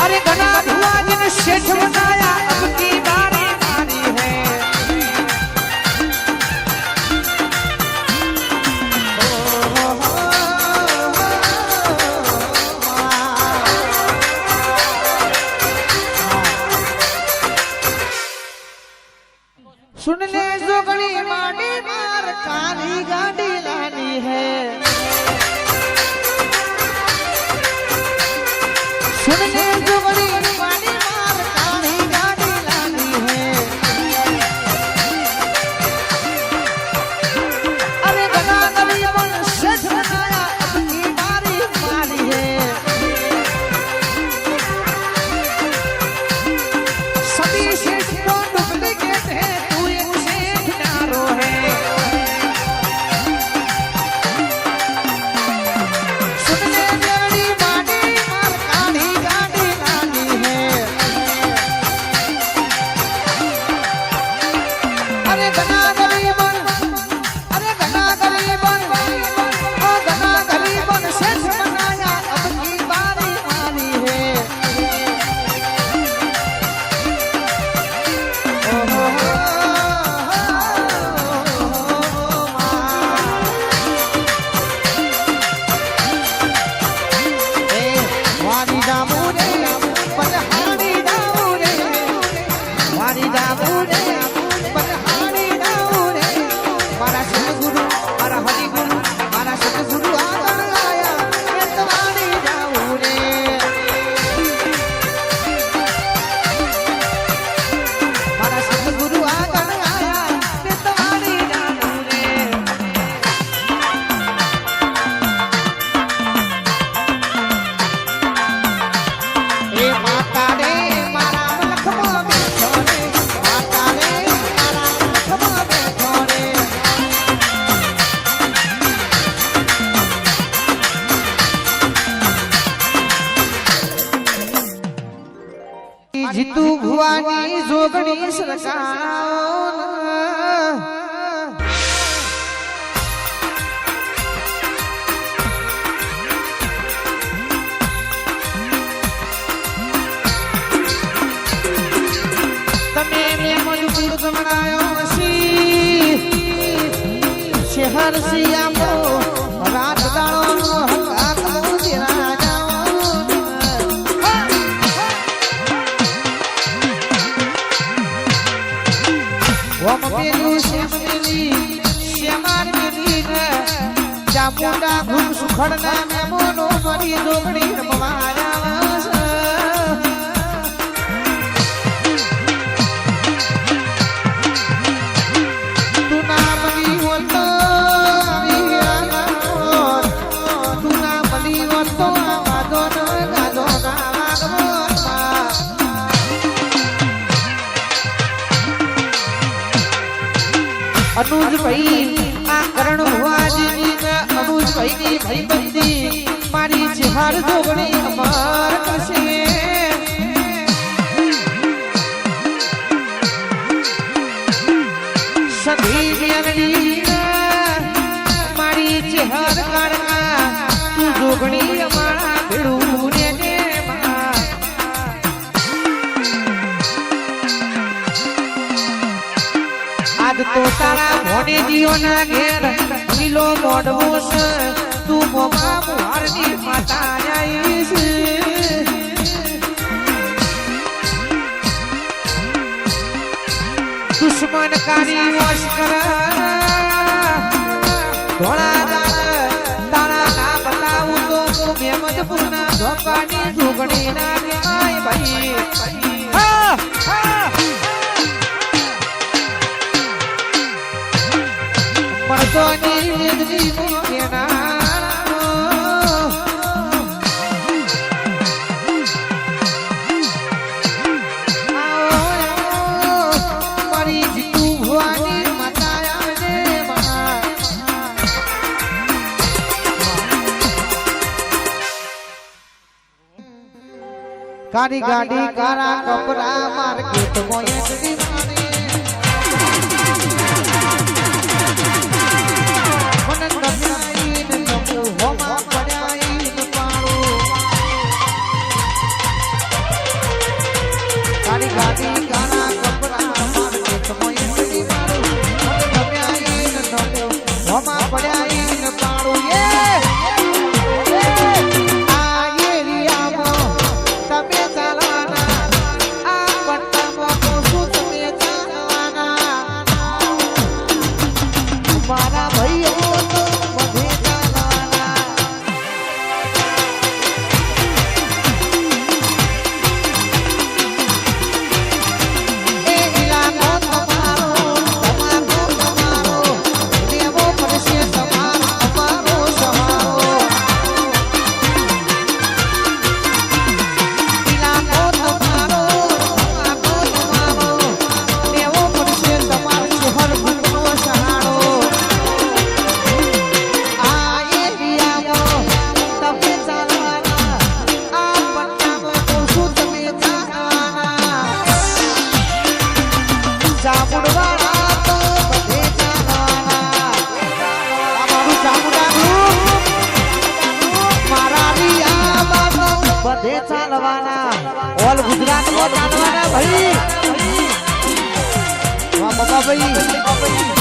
अरे घना धुआ जिन शेठ बनाया अब की बारी बारी है। सुन ले जोगणी माडी मार काली गाड़ी लानी है। सुन ले जोगणी माडी मार काली गाड़ी लानी है। अरे गना गरीबन शेठ बनाया अब की बारी बारी है। सभी शेठ को डुप्लीकेट है, जीतू भुवानी जोगणी सरकार तमे में मजबूर बनायो सी शहर सियामो रात दाड़ो हक मुझरा वम पेलू श्यामली श्यामार मेली न चामुंडा घुम सुखड़ना में मोनो मरी जोगणी रमवारा तू ना मली हो तो तू ना मली हो तो गादो न गादो गादो अनुज भाई आ करण भुवाजी ने अनुज भाई नी भाई बंदी मारी जिहार जोगणी अमर करसे सभी बियनली मारी जिहार करना तू जोगणी अमारा भेड़ू ने ने आज तो तारा भोने दियो ना घेर मिलो मोडवो से तू मोमा मुहारनी माता आईस दुश्मन कारी वश कर धोड़ा तारा ना बताऊ तो तुम्हें मजबूरना धोकानी जोगणी ना आए भाई हाँ हाँ मर्दोनी जिंदगी मुझे ना मरी जीतू भुवानी मताया ने कारी गाड़ी कारा कपड़ा मार्केट मोये ઓલ ગુજરાતમાં ચાલવાના ભાઈ વાહ બાબા ભાઈ